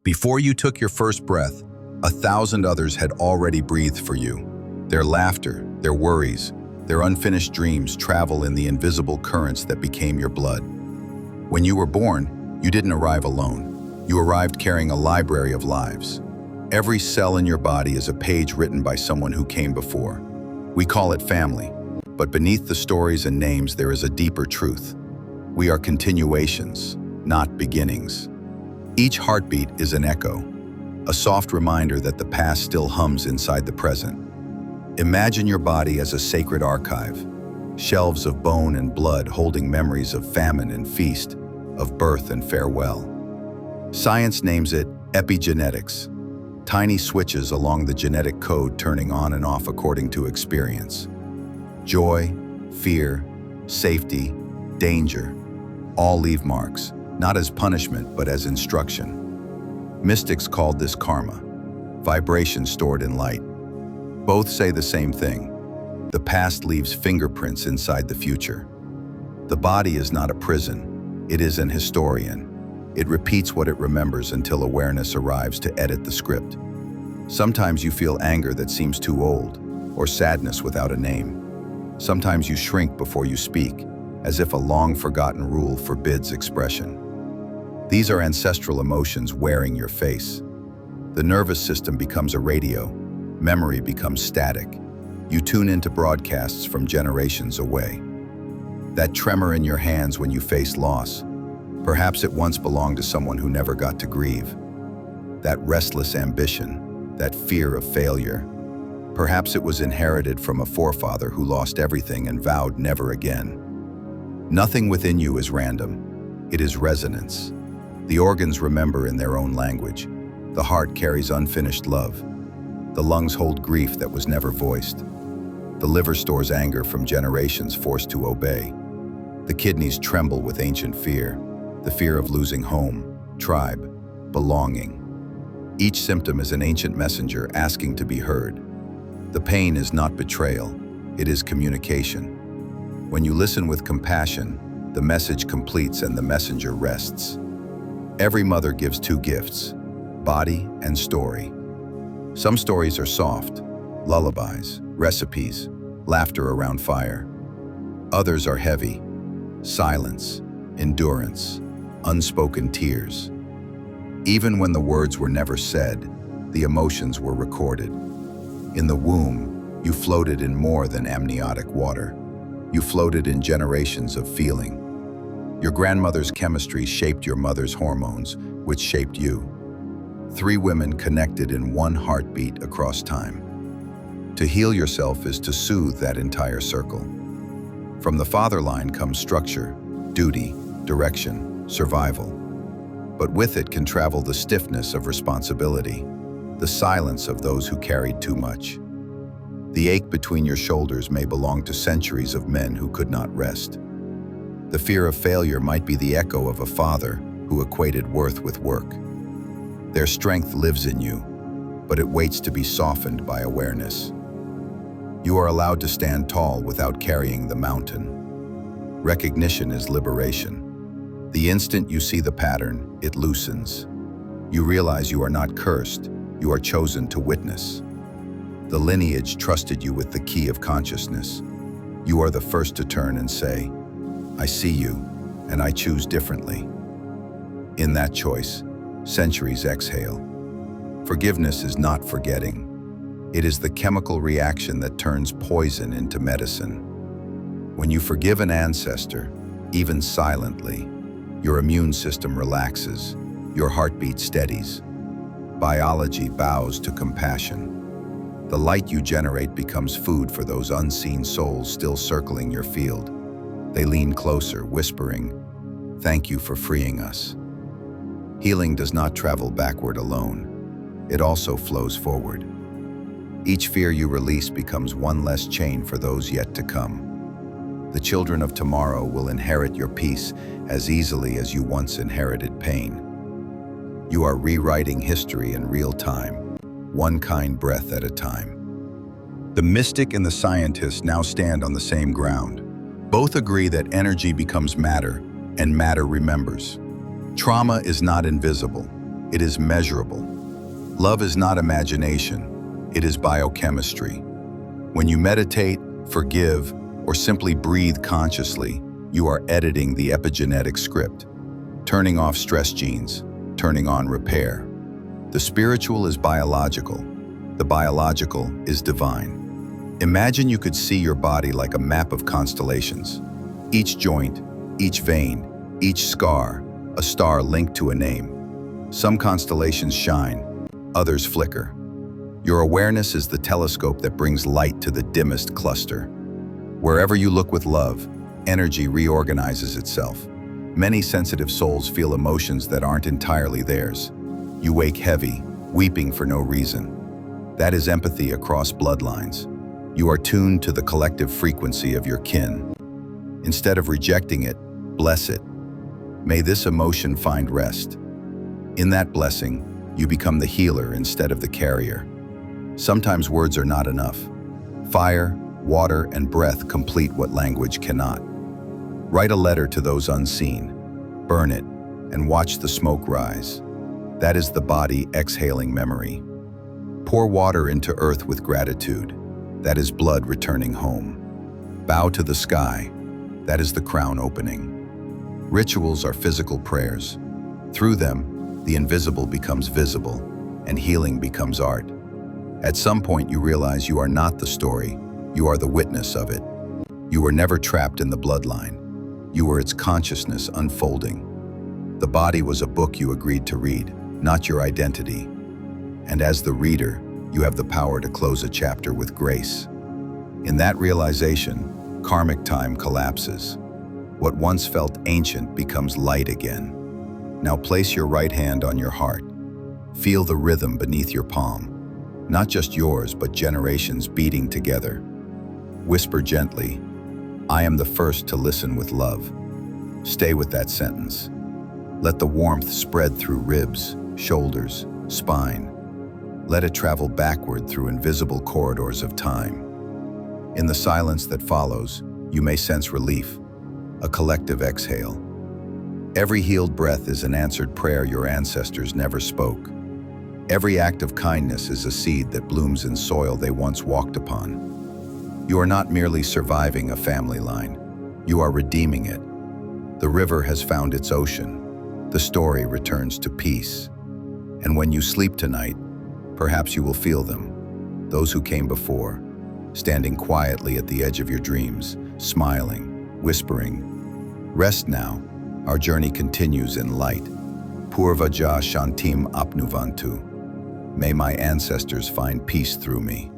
Before you took your first breath, 1,000 others had already breathed for you. Their laughter, their worries, their unfinished dreams travel in the invisible currents that became your blood. When you were born, you didn't arrive alone. You arrived carrying a library of lives. Every cell in your body is a page written by someone who came before. We call it family, but beneath the stories and names there is a deeper truth. We are continuations, not beginnings. Each heartbeat is an echo, a soft reminder that the past still hums inside the present. Imagine your body as a sacred archive, shelves of bone and blood holding memories of famine and feast, of birth and farewell. Science names it epigenetics, tiny switches along the genetic code turning on and off according to experience. Joy, fear, safety, danger, all leave marks, not as punishment but as instruction. Mystics called this karma, vibration stored in light. Both say the same thing. The past leaves fingerprints inside the future. The body is not a prison, it is an historian. It repeats what it remembers until awareness arrives to edit the script. Sometimes you feel anger that seems too old, or sadness without a name. Sometimes you shrink before you speak, as if a long-forgotten rule forbids expression. These are ancestral emotions wearing your face. The nervous system becomes a radio. Memory becomes static. You tune into broadcasts from generations away. That tremor in your hands when you face loss, perhaps it once belonged to someone who never got to grieve. That restless ambition, that fear of failure, perhaps it was inherited from a forefather who lost everything and vowed never again. Nothing within you is random. It is resonance. The organs remember in their own language. The heart carries unfinished love. The lungs hold grief that was never voiced. The liver stores anger from generations forced to obey. The kidneys tremble with ancient fear, the fear of losing home, tribe, belonging. Each symptom is an ancient messenger asking to be heard. The pain is not betrayal, it is communication. When you listen with compassion, the message completes and the messenger rests. Every mother gives two gifts, body and story. Some stories are soft, lullabies, recipes, laughter around fire. Others are heavy, silence, endurance, unspoken tears. Even when the words were never said, the emotions were recorded. In the womb, you floated in more than amniotic water. You floated in generations of feeling. Your grandmother's chemistry shaped your mother's hormones, which shaped you. 3 women connected in one heartbeat across time. To heal yourself is to soothe that entire circle. From the father line comes structure, duty, direction, survival. But with it can travel the stiffness of responsibility, the silence of those who carried too much. The ache between your shoulders may belong to centuries of men who could not rest. The fear of failure might be the echo of a father who equated worth with work. Their strength lives in you, but it waits to be softened by awareness. You are allowed to stand tall without carrying the mountain. Recognition is liberation. The instant you see the pattern, it loosens. You realize you are not cursed, you are chosen to witness. The lineage trusted you with the key of consciousness. You are the first to turn and say, I see you, and I choose differently. In that choice, centuries exhale. Forgiveness is not forgetting. It is the chemical reaction that turns poison into medicine. When you forgive an ancestor, even silently, your immune system relaxes, your heartbeat steadies. Biology bows to compassion. The light you generate becomes food for those unseen souls still circling your field. They lean closer, whispering, "Thank you for freeing us." Healing does not travel backward alone. It also flows forward. Each fear you release becomes one less chain for those yet to come. The children of tomorrow will inherit your peace as easily as you once inherited pain. You are rewriting history in real time, one kind breath at a time. The mystic and the scientist now stand on the same ground. Both agree that energy becomes matter, and matter remembers. Trauma is not invisible. It is measurable. Love is not imagination, it is biochemistry. When you meditate, forgive, or simply breathe consciously, you are editing the epigenetic script, turning off stress genes, turning on repair. The spiritual is biological. The biological is divine. Imagine you could see your body like a map of constellations. Each joint, each vein, each scar, a star linked to a name. Some constellations shine, others flicker. Your awareness is the telescope that brings light to the dimmest cluster. Wherever you look with love, energy reorganizes itself. Many sensitive souls feel emotions that aren't entirely theirs. You wake heavy, weeping for no reason. That is empathy across bloodlines. You are tuned to the collective frequency of your kin. Instead of rejecting it, bless it. May this emotion find rest. In that blessing, you become the healer instead of the carrier. Sometimes words are not enough. Fire, water, and breath complete what language cannot. Write a letter to those unseen. Burn it, and watch the smoke rise. That is the body exhaling memory. Pour water into earth with gratitude. That is blood returning home. Bow to the sky. That is the crown opening. Rituals are physical prayers. Through them, the invisible becomes visible, and healing becomes art. At some point, you realize you are not the story, you are the witness of it. You were never trapped in the bloodline. You were its consciousness unfolding. The body was a book you agreed to read, not your identity. And as the reader, you have the power to close a chapter with grace. In that realization, karmic time collapses. What once felt ancient becomes light again. Now place your right hand on your heart. Feel the rhythm beneath your palm. Not just yours, but generations beating together. Whisper gently, "I am the first to listen with love." Stay with that sentence. Let the warmth spread through ribs, shoulders, spine. Let it travel backward through invisible corridors of time. In the silence that follows, you may sense relief, a collective exhale. Every healed breath is an answered prayer your ancestors never spoke. Every act of kindness is a seed that blooms in soil they once walked upon. You are not merely surviving a family line, you are redeeming it. The river has found its ocean. The story returns to peace. And when you sleep tonight, perhaps you will feel them, those who came before, standing quietly at the edge of your dreams, smiling, whispering, "Rest now, our journey continues in light. Purva ja shantim apnuvantu. May my ancestors find peace through me."